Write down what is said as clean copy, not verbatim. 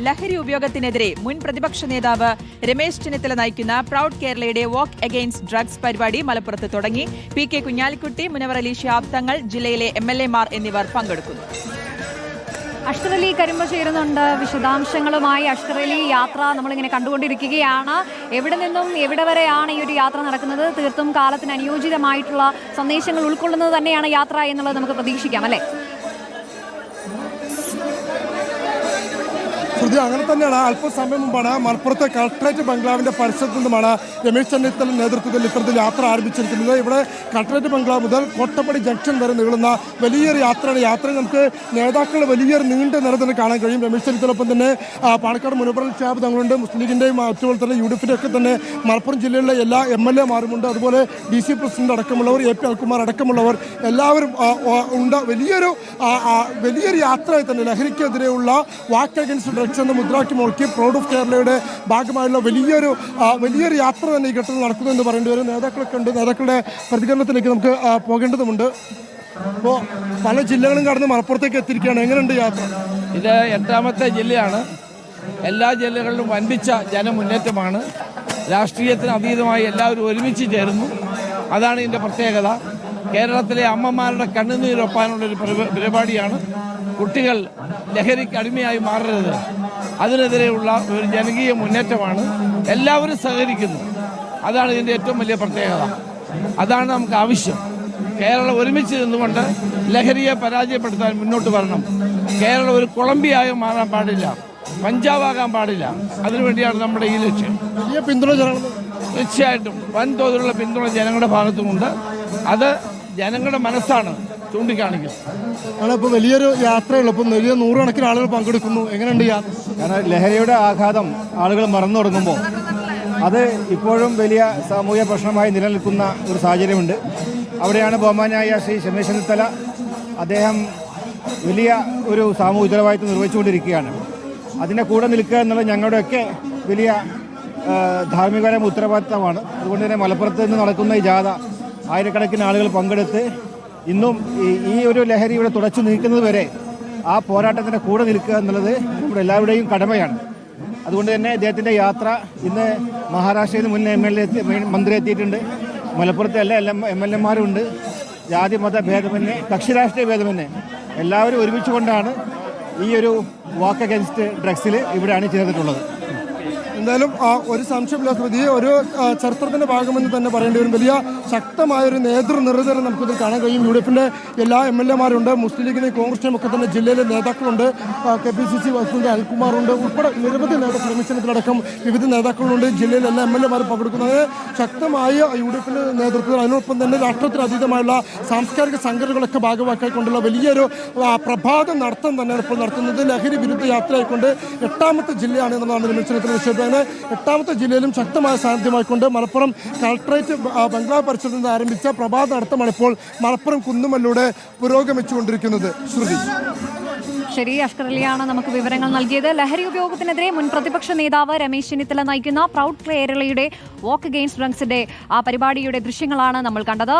ലഹരി ഉപയോഗത്തിനെതിരെ മുൻ പ്രതിപക്ഷ നേതാവ് രമേശ് ചെന്നിത്തല നയിക്കുന്ന പ്രൗഡ് കേരളയുടെ വാക്ക് അഗെയിൻസ്റ്റ് ഡ്രഗ്സ് പരിപാടി മലപ്പുറത്ത് തുടങ്ങി. പി.കെ. കുഞ്ഞാലിക്കുട്ടി, മുനവർ അലി ശിഹാബ് തങ്ങൾ, ജില്ലയിലെ എംഎൽഎമാർ എന്നിവർ പങ്കെടുക്കുന്നു. അഷ്കർ അലി കരിമ്പ ചേരുന്നുണ്ട്. വിശദാംശങ്ങളുമായി അഷ്കർ അലി, യാത്ര നമ്മളിങ്ങനെ കണ്ടുകൊണ്ടിരിക്കുകയാണ്. എവിടെ നിന്നും എവിടെ വരെയാണ് ഈ ഒരു യാത്ര നടക്കുന്നത്? തീർത്തും കാലത്തിന് അനുയോജിതമായിട്ടുള്ള സന്ദേശങ്ങൾ ഉൾക്കൊള്ളുന്നത് തന്നെയാണ് യാത്ര എന്നുള്ളത് നമുക്ക് പ്രതീക്ഷിക്കാം, അല്ലേ? ശ്രുതി, അങ്ങനെ തന്നെയാണ്. അല്പസമയം മുമ്പാണ് മലപ്പുറത്തെ കളക്ടറേറ്റ് ബംഗ്ലാവിന്റെ പരിസരത്ത് നിന്നുമാണ് രമേശ് ചെന്നിത്തല നേതൃത്വത്തിൽ ഇത്തരത്തിൽ യാത്ര ആരംഭിച്ചിരിക്കുന്നത്. ഇവിടെ കളക്ടറേറ്റ് ബംഗ്ലാവ് മുതൽ കോട്ടപ്പടി ജംഗ്ഷൻ വരെ നീളുന്ന വലിയൊരു യാത്രയാണ്. യാത്രയിൽ നമുക്ക് നേതാക്കളുടെ വലിയൊരു നീണ്ട നിര തന്നെ കാണാൻ കഴിയും. രമേശ് ചെന്നിത്തലൊപ്പം തന്നെ പാലക്കാട് മുനവർ അലി ശിഹാബ് തങ്ങളുണ്ട്. മുസ്ലിം ലീഗിന്റെയും അതുപോലെ തന്നെ യു.ഡി.എഫിന്റെ ഒക്കെ തന്നെ മലപ്പുറം ജില്ലയിലെ എല്ലാ എം.എൽ.എമാരുമുണ്ട്. അതുപോലെ DC പ്രസിഡന്റ് അടക്കമുള്ളവർ, A.P. അൽകുമാർ അടക്കമുള്ളവർ എല്ലാവരും ഉണ്ട്. വലിയൊരു യാത്രയായി തന്നെ ലഹരിക്കെതിരെയുള്ള വാക്ക് അഗെയിൻസ്റ്റ് ഡ്രഗ്സ് എന്ന മുദ്രാക്കി മുഴക്കി പ്രൗഡ് ഓഫ് കേരളയുടെ ഭാഗമായുള്ള വലിയൊരു യാത്ര തന്നെ ഈ ഘട്ടത്തിൽ നടക്കുന്നു എന്ന് പറയേണ്ടി വരും. നേതാക്കളൊക്കെ ഉണ്ട്. നേതാക്കളുടെ പ്രതികരണത്തിലേക്ക് നമുക്ക് പോകേണ്ടതുണ്ട്. അപ്പോൾ പല ജില്ലകളും കടന്ന് മലപ്പുറത്തേക്ക് എത്തിയിരിക്കുകയാണ്. എങ്ങനെയുണ്ട് യാത്ര? ഇത് 8ാമത്തെ ജില്ലയാണ്. എല്ലാ ജില്ലകളിലും വൻപിച്ച ജനമുന്നേറ്റമാണ്. രാഷ്ട്രീയത്തിന് അതീതമായി എല്ലാവരും ഒരുമിച്ച് ചേരുന്നു. അതാണ് ഇതിൻ്റെ പ്രത്യേകത. കേരളത്തിലെ അമ്മമാരുടെ കണ്ണുനീരൊപ്പാനുള്ളൊരു പരിപാടിയാണ്. കുട്ടികൾ ലഹരിക്ക് അടിമയായി മാറരുത്, അതിനെതിരെയുള്ള ഒരു ജനകീയ മുന്നേറ്റമാണ്. എല്ലാവരും സഹകരിക്കുന്നു. അതാണ് ഇതിൻ്റെ ഏറ്റവും വലിയ പ്രത്യേകത. അതാണ് നമുക്ക് ആവശ്യം. കേരളം ഒരുമിച്ച് നിന്നുകൊണ്ട് ലഹരിയെ പരാജയപ്പെടുത്താൻ മുന്നോട്ട് വരണം. കേരളം ഒരു കൊളംബിയായി മാറാൻ പാടില്ല, പഞ്ചാബാകാൻ പാടില്ല. അതിനുവേണ്ടിയാണ് നമ്മുടെ ഈ ലക്ഷ്യം. വലിയ പിന്തുണ തീർച്ചയായിട്ടും വൻതോതിലുള്ള പിന്തുണ ജനങ്ങളുടെ ഭാഗത്തുമുണ്ട്. അത് ജനങ്ങളുടെ മനസ്സാണ് ചൂണ്ടിക്കാണിക്കുന്നത്. ഇപ്പോൾ വലിയൊരു യാത്രയുള്ളൂ. ഇപ്പം വലിയ നൂറുകണക്കിന് ആളുകൾ പങ്കെടുക്കുന്നു. എങ്ങനെയുണ്ട് യാത്ര? കാരണം ലഹരിയുടെ ആഘാതം ആളുകൾ മറന്നു തുടങ്ങുമ്പോൾ അത് ഇപ്പോഴും വലിയ സാമൂഹ്യ പ്രശ്നമായി നിലനിൽക്കുന്ന ഒരു സാഹചര്യമുണ്ട്. അവിടെയാണ് ബഹുമാന്യായ ശ്രീ രമേശ് ചെന്നിത്തല, അദ്ദേഹം വലിയ ഒരു സാമൂഹ്യ ഉത്തരവാദിത്വം നിർവഹിച്ചുകൊണ്ടിരിക്കുകയാണ്. അതിൻ്റെ കൂടെ നിൽക്കുക എന്നുള്ളത് ഞങ്ങളുടെയൊക്കെ വലിയ ധാർമ്മികപരമായ ഉത്തരവാദിത്തമാണ്. അതുകൊണ്ട് തന്നെ മലപ്പുറത്ത് നിന്ന് നടക്കുന്ന ഈ ജാഥ ആയിരക്കണക്കിന് ആളുകൾ പങ്കെടുത്ത് ഇന്നും ഈ ഒരു ലഹരി ഇവിടെ തുടച്ചു നീക്കുന്നത് വരെ ആ പോരാട്ടത്തിൻ്റെ കൂടെ നിൽക്കുക എന്നുള്ളത് നമ്മുടെ എല്ലാവരുടെയും കടമയാണ്. അതുകൊണ്ട് തന്നെ അദ്ദേഹത്തിൻ്റെ യാത്ര ഇന്ന് മഹാരാഷ്ട്രയിൽ നിന്ന് മുൻ മന്ത്രി എത്തിയിട്ടുണ്ട്. മലപ്പുറത്തെ എല്ലാ MLA-മാരുണ്ട്. ജാതി മത ഭേദമന്യേ, കക്ഷിരാഷ്ട്രീയ ഭേദമന്യേ എല്ലാവരും ഒരുമിച്ചുകൊണ്ടാണ് ഈ ഒരു വാക്ക് അഗെയിൻസ്റ്റ് ഡ്രഗ്സിൽ ഇവിടെയാണ് ചേർന്നിട്ടുള്ളത്. എന്തായാലും ഒരു സംശയമില്ല ശ്രുതി, ഒരു ചരിത്രത്തിൻ്റെ ഭാഗമെന്ന് തന്നെ പറയേണ്ടി വരും. വലിയ ശക്തമായൊരു നേതൃനിരതരം നമുക്കിതിൽ കാണാൻ കഴിയും. യു.ഡി.എഫിൻ്റെ എല്ലാ MLA-മാരുണ്ട്. മുസ്ലിം ലീഗിനെയും കോൺഗ്രസിനെയും ഒക്കെ തന്നെ ജില്ലയിലെ നേതാക്കളുണ്ട്. KPCC president അൽകുമാറുണ്ട്. ഉൾപ്പെടെ നിരവധി നേതാക്കൾ, രമേശിനത്തിലടക്കം വിവിധ നേതാക്കളുണ്ട്. ജില്ലയിലെ എല്ലാ MLA-മാരും പങ്കെടുക്കുന്നത് ശക്തമായ യു.ഡി.എഫിൻ്റെ നേതൃത്വത്തിൽ, അതിനോടൊപ്പം തന്നെ രാഷ്ട്രത്തിന് അതീതമായുള്ള സാംസ്കാരിക സംഘടനകളൊക്കെ ഭാഗമാക്കിക്കൊണ്ടുള്ള വലിയൊരു പ്രഭാത നടത്തം തന്നെയാണ് ഇപ്പോൾ നടത്തുന്നത്. ലഹരി വിരുദ്ധ യാത്രയായിക്കൊണ്ട് 8ാമത്തെ ജില്ലയാണ് എന്നുള്ളതാണ് രമേശിനത്തിന് വിഷയം. 8ാമത്തെ ജില്ലയിലും ശക്തമായ സാന്നിധ്യമായിക്കൊണ്ട് മലപ്പുറം കളക്ടറേറ്റ് ബംഗ്ലാവ് പരിസരത്ത് നിന്ന് ആരംഭിച്ച പ്രഭാത നടത്തമാണ് ഇപ്പോൾ മലപ്പുറം കുന്നുമല്ലൂടെ പുരോഗമിച്ചുകൊണ്ടിരിക്കുന്നത്. ശ്രുതി. ശരി, അഷ്കർ അലിയാണ് നമുക്ക് വിവരങ്ങൾ നൽകിയത്. ലഹരി ഉപയോഗത്തിനെതിരെ മുൻ പ്രതിപക്ഷ നേതാവ് രമേശ് ചെന്നിത്തല നയിക്കുന്ന പ്രൗഡ് കേരളയുടെ വാക്ക് അഗെയിൻസ്റ്റ് ഡ്രഗ്സിന്റെ ആ പരിപാടിയുടെ ദൃശ്യങ്ങളാണ് നമ്മൾ കണ്ടത്.